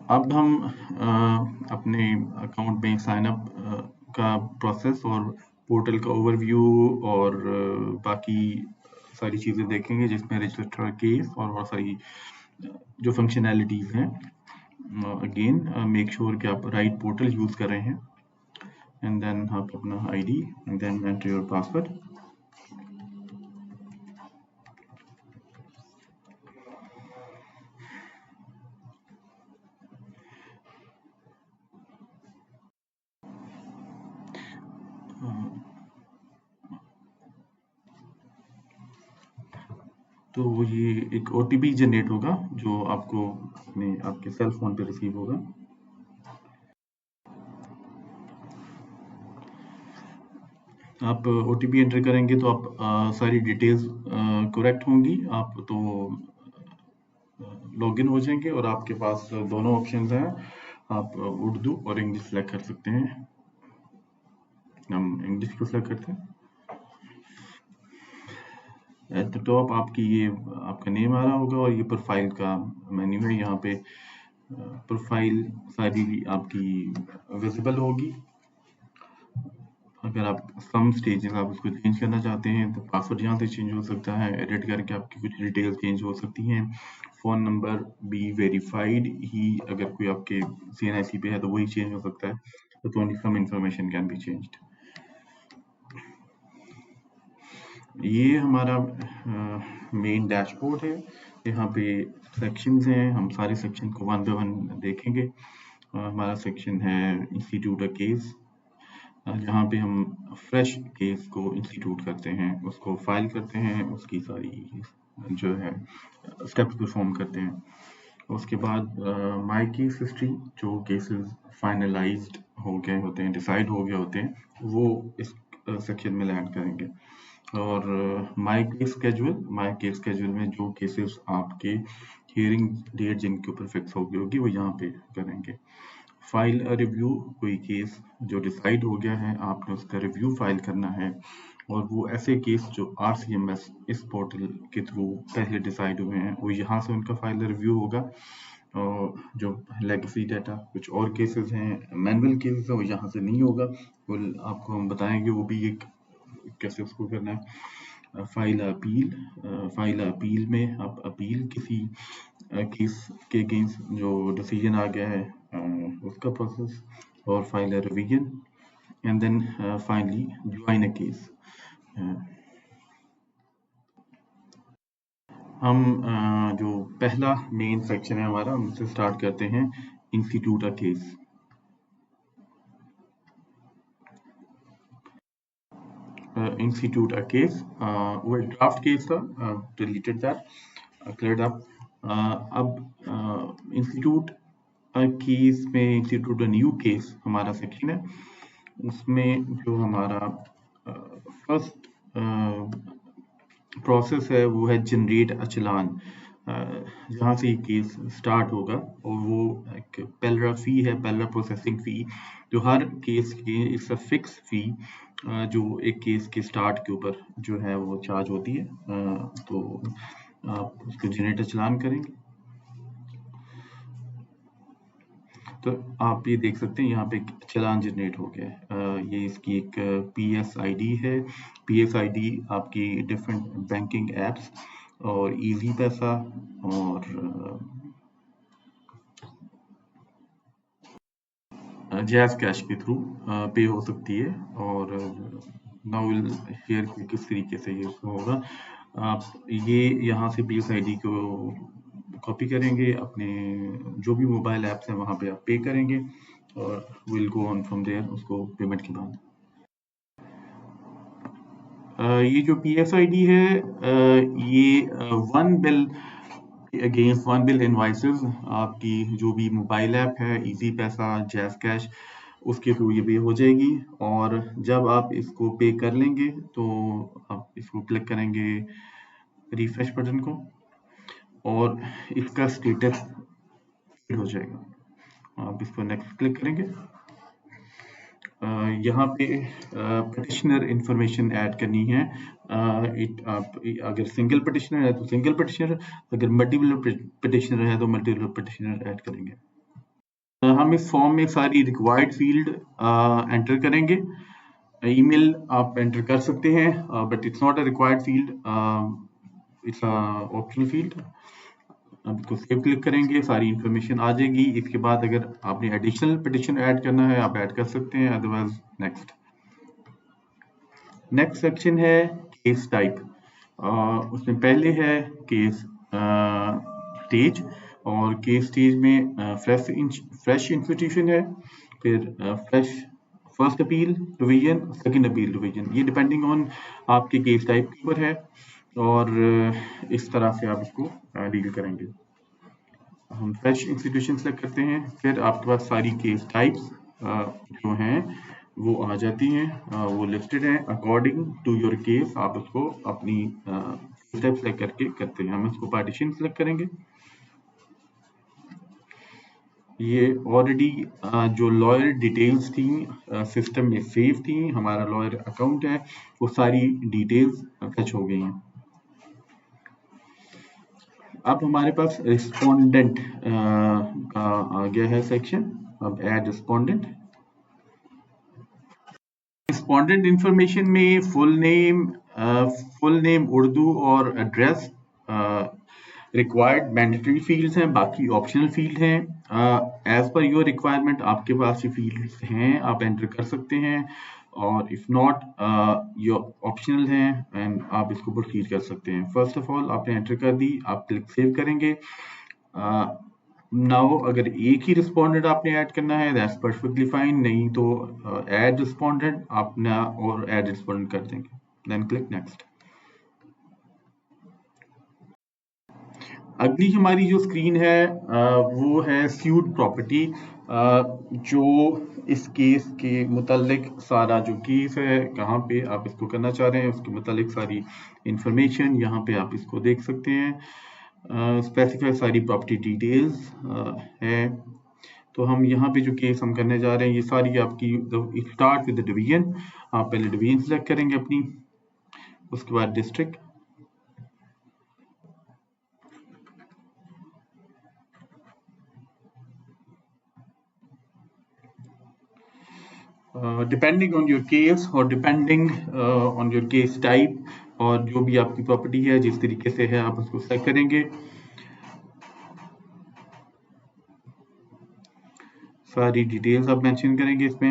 अब हम अपने अकाउंट में साइन अप का प्रोसेस और पोर्टल का ओवरव्यू और बाकी सारी चीज़ें देखेंगे, जिसमें रजिस्टर केस और बहुत सारी जो फंक्शनैलिटीज़ हैं। अगेन मेक श्योर कि आप राइट पोर्टल यूज़ कर रहे हैं, एंड देन आप अपना ID and then enter your password. तो ये एक ओटीपी जनरेट होगा जो आपको अपने आपके सेल फोन पे रिसीव होगा। आप ओटीपी एंटर करेंगे तो आप सारी डिटेल्स करेक्ट होंगी, आप तो लॉगिन हो जाएंगे और आपके पास दोनों ऑप्शंस हैं। आप उर्दू और इंग्लिश सेलेक्ट कर सकते हैं। हम इंग्लिश को सेलेक्ट करते हैं। एट द टॉप आपकी ये आपका नेम आ रहा होगा और ये प्रोफाइल का मेन्यू है। यहाँ पे प्रोफाइल सारी आपकी विजिबल होगी। अगर आप सम स्टेजेस आप उसको चेंज करना चाहते हैं तो पासवर्ड यहाँ से चेंज हो सकता है, एडिट करके आपकी कुछ डिटेल्स चेंज हो सकती हैं। फ़ोन नंबर बी वेरीफाइड ही, अगर कोई आपके सीएनआईसी पे है तो वही चेंज हो सकता है, तो only some information can be changed. ये हमारा मेन डैशबोर्ड है। यहाँ पे सेक्शंस हैं, हम सारे सेक्शन को वन बाय वन देखेंगे। हमारा सेक्शन है इंस्टीट्यूट अ केस, जहाँ पे हम फ्रेश केस को इंस्टीट्यूट करते हैं, उसको फाइल करते हैं, उसकी सारी जो है स्टेप्स परफॉर्म करते हैं। उसके बाद माय केस हिस्ट्री, जो केसेस फाइनलाइज्ड हो गए होते हैं, डिसाइड हो गए होते हैं, वो इस सेक्शन में लैंड करेंगे। और माय केस स्केड्यूल में जो केसेस आपके हियरिंग डेट जिनके ऊपर फिक्स हो गई होगी वो यहाँ पे करेंगे। फाइल रिव्यू, कोई केस जो डिसाइड हो गया है आपने उसका रिव्यू फाइल करना है, और वो ऐसे केस जो आरसीएमएस इस पोर्टल के थ्रू पहले डिसाइड हुए हैं वो यहाँ से उनका फाइल रिव्यू होगा। और जो लेगेसी डाटा कुछ और केसेस हैं, मैनुअल केसेस हैं, वो यहाँ से नहीं होगा, वो आपको हम बताएंगे वो भी एक कैसे उसको करना है। फाइल अपील में आप अपील किसी केस के अगेंस्ट जो डिसीजन आ गया है उसका प्रोसेस, और file revision, and then finally join a case. हम जो पहला मेन सेक्शन है हमारा, उनसे स्टार्ट करते हैं institute a case. Institute a case, वो एक ड्राफ्ट केस था, डिलीटेड दैट, क्लियर्ड अप। अब इंस्टीट्यूट केस में इंस्टीट्यूट अ न्यू केस हमारा सेक्शन है। उसमें जो हमारा फर्स्ट प्रोसेस है वो है जनरेट अ चालान, जहाँ से ये केस स्टार्ट होगा, और वो एक पेलरा फी है, पेलरा प्रोसेसिंग फी, जो हर केस की इस फिक्स फी जो एक केस के स्टार्ट के ऊपर जो है वो चार्ज होती है। तो आप उसको जनरेट चालान करेंगे तो आप ये देख सकते हैं यहाँ पे चालान जनरेट हो गया है। ये इसकी एक पीएसआईडी है। पीएसआईडी आपकी डिफरेंट बैंकिंग एप्स और इजी पैसा और जैज़ कैश के थ्रू पे हो सकती है। और नाउ विल शेयर कि किस तरीके से ये होगा। आप ये यहाँ से पीएसआईडी को कॉपी करेंगे, अपने जो भी मोबाइल ऐप्स हैं वहाँ पे आप पे करेंगे, और will go on from there उसको पेमेंट के बाद। ये जो पीएसआईडी है, ये one bill against one bill invoices, आपकी जो भी मोबाइल ऐप है, इजी पैसा, जैज़ कैश, उसके थ्रू ये पे हो जाएगी। और जब आप इसको पे कर लेंगे तो आप इसको क्लिक करेंगे रिफ्रेश बटन को, और इसका स्टेटस हो जाएगा। आप इस पर नेक्स्ट क्लिक करेंगे। यहाँ पे पिटिशनर इंफॉर्मेशन ऐड करनी है। आप अगर सिंगल पिटिशनर है तो सिंगल पिटिशनर, अगर मल्टीपल पिटिशनर है तो मल्टीपल पिटिशनर ऐड करेंगे। हम इस फॉर्म में सारी रिक्वायर्ड फील्ड एंटर करेंगे। ईमेल आप एंटर कर सकते हैं, but it's not a required field, it's a optional field. अब इसको सेव क्लिक करेंगे, सारी इंफॉर्मेशन आ जाएगी। इसके बाद अगर आपने एडिशनल पिटिशन ऐड करना है आप ऐड कर सकते हैं, अदरवाइज नेक्स्ट। नेक्स्ट सेक्शन है केस टाइप। उसमें पहले है केस स्टेज, और केस स्टेज में फ्रेश इंस्टीट्यूशन है, फिर fresh first appeal division, second appeal division, ये डिपेंडिंग ऑन आपके केस टाइप के ऊपर है, और इस तरह से आप इसको डील करेंगे। हम फ्रेश इंस्टीट्यूशन सेलेक्ट करते हैं, फिर आपके पास सारी केस टाइप्स जो हैं वो आ जाती हैं, वो लिस्टेड हैं अकॉर्डिंग टू योर केस। आप उसको अपनी टाइप सेलेक्ट करके करते हैं। हम इसको पार्टीशन सेलेक्ट करेंगे। ये ऑलरेडी जो लॉयर डिटेल्स थी सिस्टम में सेव थी, हमारा लॉयर अकाउंट है, वो सारी डिटेल्स फैच हो गई हैं। अब हमारे पास रिस्पोंडेंट का आ गया है सेक्शन। अब ऐड रिस्पोंडेंट। रिस्पोंडेंट इंफॉर्मेशन में फुल नेम उर्दू और एड्रेस रिक्वायर्ड मैंडेटरी फील्ड्स हैं, बाकी ऑप्शनल फील्ड हैं। एज पर योर रिक्वायरमेंट आपके पास ये फील्ड्स हैं, आप एंटर कर सकते हैं, और इफ नॉट ये ऑप्शनल हैं एंड आप इसको प्रोसीड कर सकते हैं। फर्स्ट ऑफ ऑल आपने एंटर कर दी, आप क्लिक सेव करेंगे। नाउ अगर एक ही रिस्पोंडेंट आपने ऐड करना है दैट्स परफेक्टली फाइन, नहीं तो ऐड रिस्पोंडेंट आपने और ऐड रिस्पोंडेंट कर देंगे, देन क्लिक नेक्स्ट। अगली हमारी जो स्क्रीन है वो है स्यूड प्रॉपर्टी, जो इस केस के मुतालिक सारा जो केस है, कहाँ पे आप इसको करना चाह रहे हैं उसके मुतालिक सारी इंफॉर्मेशन यहाँ पे आप इसको देख सकते हैं। स्पेसिफाई सारी प्रॉपर्टी डिटेल्स है। तो हम यहाँ पे जो केस हम करने जा रहे हैं ये सारी आपकी स्टार्ट विद डिवीजन। आप पहले डिवीजन सेलेक्ट करेंगे अपनी, उसके बाद district, depending on your case और depending on your case type और जो भी आपकी प्रॉपर्टी है जिस तरीके से है आप उसको सेलेक्ट करेंगे। सारी डिटेल्स आप मेंशन करेंगे इसमें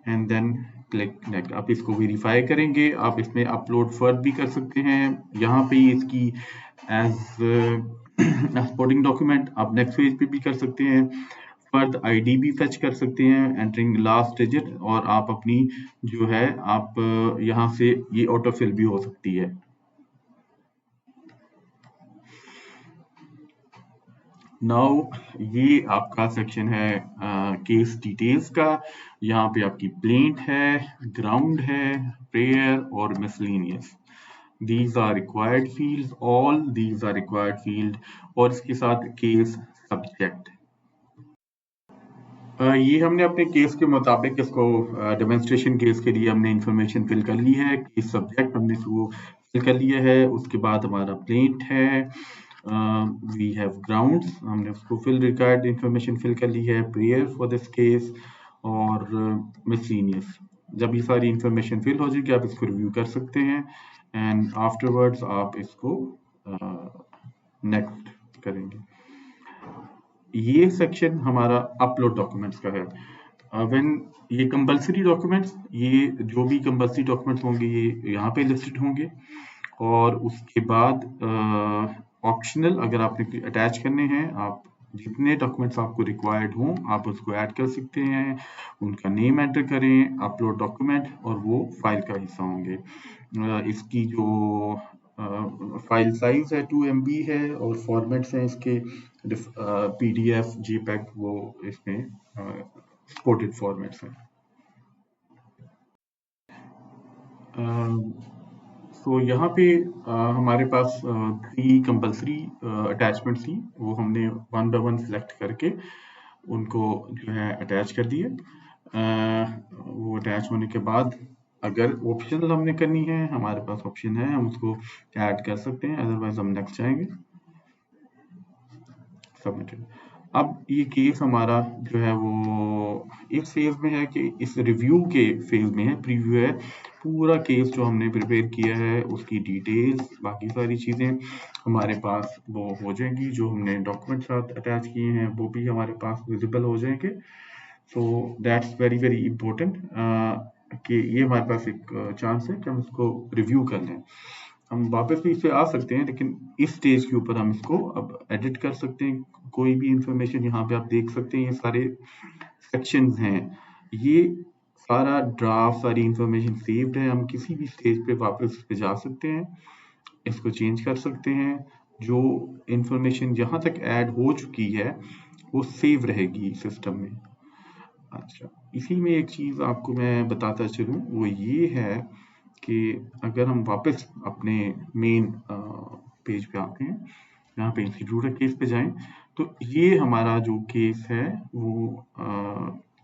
एंड देन क्लिक नेक्स्ट। आप इसको वेरीफाई करेंगे, आप इसमें अपलोड फर्द भी कर सकते हैं। यहाँ पे इसकी एज सपोर्टिंग डॉक्यूमेंट आप नेक्स्ट पेज पे भी कर सकते हैं। फर्द आईडी भी फेच कर सकते हैं एंटरिंग लास्ट डिजिट, और आप अपनी जो है आप यहाँ से ये ऑटो फिल भी हो सकती है। नाउ ये आपका सेक्शन है केस डिटेल्स का। यहाँ पे आपकी प्लेंट है, ग्राउंड है, प्रेयर और miscellaneous. These are required fields, all these are required field, और इसके साथ केस सब्जेक्ट। ये हमने अपने केस के मुताबिक इसको डेमोन्स्ट्रेशन केस के लिए हमने इंफॉर्मेशन फिल कर ली है। केस सब्जेक्ट हमने इसको फिल कर लिया है। उसके बाद हमारा प्लेंट है, वी हैव ग्राउंड्स, हमने उसको फिल रिक्वायर्ड इंफॉर्मेशन फिल कर ली है, प्रेयर फॉर दिस केस और मिसलेनियस। जब ये सारी इंफॉर्मेशन फिल हो जाएगी आप इसको रिव्यू कर सकते हैं एंड आफ्टरवर्ड्स आप इसको नेक्स्ट करेंगे। ये सेक्शन हमारा अपलोड डॉक्यूमेंट्स का है। व्हेन ये कंपलसरी डॉक्यूमेंट्स, ये जो भी कंपलसरी डॉक्यूमेंट्स होंगे ये यहाँ पे लिस्टेड होंगे, और उसके बाद ऑप्शनल अगर आपने अटैच करने हैं, आप जितने डॉक्यूमेंट्स आपको रिक्वायर्ड हों आप उसको ऐड कर सकते हैं, उनका नेम एंटर करें, अपलोड डॉक्यूमेंट, और वो फाइल का हिस्सा होंगे। इसकी जो फाइल साइज है 2 MB है, और फॉर्मेट्स हैं इसके PDF, JPEG, वो इसमें सपोर्टेड फॉर्मेट्स हैं। तो यहाँ पे हमारे पास 3 कंपलसरी अटैचमेंट्स थी, वो हमने 1 बाय 1 सिलेक्ट करके उनको जो है अटैच कर दिए। वो अटैच होने के बाद अगर ऑप्शनल हमने करनी है, हमारे पास ऑप्शन है, हम उसको ऐड कर सकते हैं, अदरवाइज हम नेक्स्ट जाएंगे। सबमिटेड। अब ये केस हमारा जो है वो इस फेज में है कि इस रिव्यू के फेज में है, प्रीव्यू है। पूरा केस जो हमने प्रिपेयर किया है उसकी डिटेल्स बाकी सारी चीज़ें हमारे पास वो हो जाएंगी, जो हमने डॉक्यूमेंट साथ अटैच किए हैं वो भी हमारे पास विजिबल हो जाएंगे। So that's very very important कि ये हमारे पास एक चांस है कि हम इसको रिव्यू कर लें। हम वापस भी इसे आ सकते हैं, लेकिन इस स्टेज के ऊपर हम इसको अब एडिट कर सकते हैं। कोई भी इंफॉर्मेशन यहाँ पे आप देख सकते हैं, ये सारे सेक्शंस हैं, ये सारा ड्राफ्ट, सारी इंफॉर्मेशन सेव्ड है। हम किसी भी स्टेज पे वापस इस पे जा सकते हैं, इसको चेंज कर सकते हैं। जो इंफॉर्मेशन यहाँ तक ऐड हो चुकी है वो सेव रहेगी सिस्टम में। अच्छा, इसी में एक चीज़ आपको मैं बताता चलूँ, वो ये है कि अगर हम वापस अपने मेन पेज पे आते हैं, यहाँ पे इंस्टीट्यूट केस पे जाएं, तो ये हमारा जो केस है वो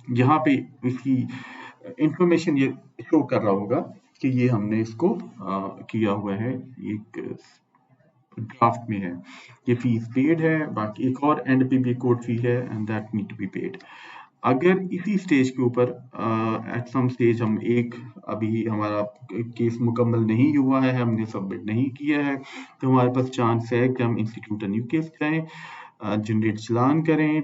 यहाँ पे इसकी इंफॉर्मेशन ये शो कर रहा होगा कि ये हमने इसको किया हुआ है, एक ड्राफ्ट में है। ये फीस पेड है, बाकी एक और एंड पे भी कोड फी है and that need to be paid. अगर इसी स्टेज के ऊपर एट सम स्टेज हम अभी हमारा केस मुकम्मल नहीं हुआ है, हमने सबमिट नहीं किया है, तो हमारे पास चांस है कि हम इंस्टीट्यूट न्यू केस जाएं, जनरेट चलान करें,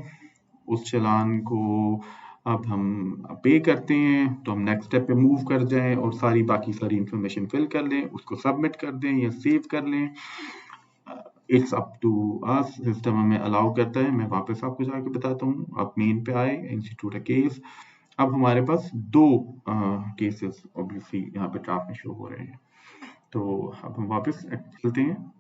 उस चलान को अब हम पे करते हैं, तो हम नेक्स्ट स्टेप पे मूव कर जाएं और बाकी सारी इंफॉर्मेशन फिल कर लें, उसको सबमिट कर दें या सेव कर लें। It's up to us, system हमें अलाउ करता है। मैं वापस आपको जाके बताता हूँ। आप मेन पे आए, इंस्टीट्यूट केस। अब हमारे पास 2 केसेस ऑब्वियसली यहाँ पे ड्राफ्ट में शो हो रहे हैं। तो अब हम वापस चलते हैं।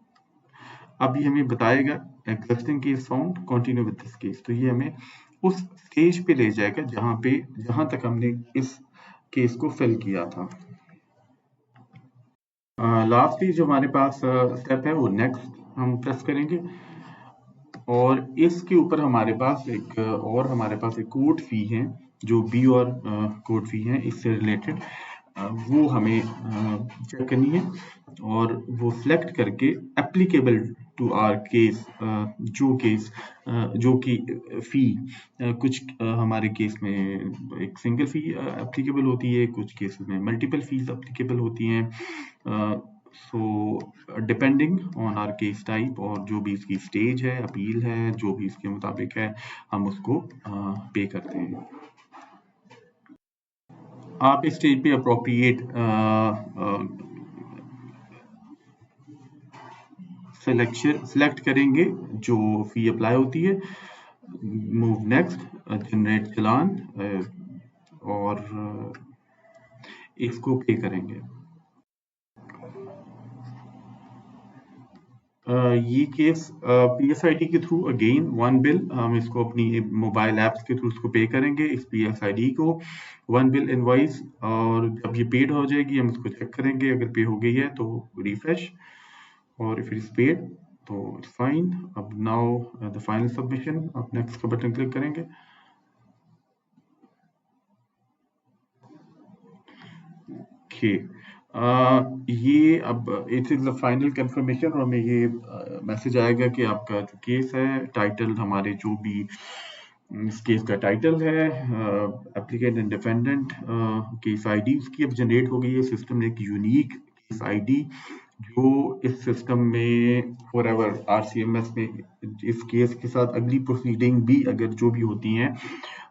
अब ये हमें बताएगा existing case found, continue with this case. तो ये हमें उस स्टेज पे ले जाएगा जहां तक हमने इस केस को फिल किया था। लास्टली जो हमारे पास स्टेप है वो नेक्स्ट हम प्रेस करेंगे, और इसके ऊपर हमारे पास एक कोड फी है, जो बी और कोड फी है इससे रिलेटेड, वो हमें चेक करनी है और वो सिलेक्ट करके एप्लीकेबल टू आवर केस, जो कि फी कुछ हमारे केस में एक सिंगल फी एप्लीकेबल होती है, कुछ केसेस में मल्टीपल फीस एप्लीकेबल होती हैं। So depending on our case type और जो भी इसकी स्टेज है, अपील है, जो भी इसके मुताबिक है, हम उसको पे करते हैं। आप इस स्टेज पे अप्रोप्रिएट सिलेक्ट करेंगे जो फी अप्लाई होती है, मूव नेक्स्ट, जनरेट चलान, और इसको पे करेंगे। ये केस PSID के थ्रू अगेन वन बिल, हम इसको अपनी मोबाइल ऐप्स के थ्रू इसको पे करेंगे, इस PSID को वन बिल इनवॉइस, और जब ये पेड हो जाएगी हम इसको चेक करेंगे, अगर पे हो गई है तो रिफ्रेश, और इफ इट इज पेड तो इट्स फाइन। अब नाउ द फाइनल सबमिशन, आप नेक्स्ट का बटन क्लिक करेंगे। ओके, ये अब it is the final confirmation, और हमें ये मैसेज आएगा कि आपका जो केस है, टाइटल हमारे जो भी इस केस का टाइटल है, applicant and defendant, case ID उसकी अब जनरेट हो गई है। सिस्टम ने एक यूनिक केस आईडी जो इस सिस्टम में फॉरएवर RCMS में इस केस के साथ अगली प्रोसीडिंग भी अगर जो भी होती हैं,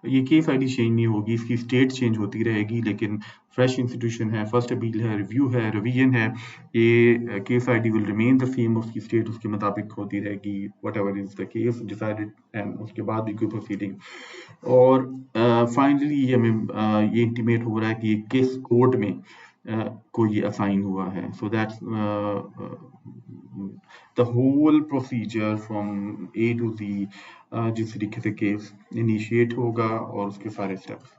ये केस आईडी चेंज नहीं होगी, इसकी स्टेट चेंज होती रहेगी, लेकिन फ्रेश इंस्टीट्यूशन है, फर्स्ट अपील है, रिव्यू है, रिवीजन है, ये case ID will remain the same, उसकी स्टेट उसके मुताबिक होती रहेगी, whatever is the case decided, and उसके बाद भी कोई प्रोसीडिंग। और फाइनली ये हमें ये इंटीमेट हो रहा है कि किस कोर्ट में को ये असाइन हुआ है। So that's the whole procedure from A to Z, जिस तरीके से केस इनिशिएट होगा और उसके सारे स्टेप्स।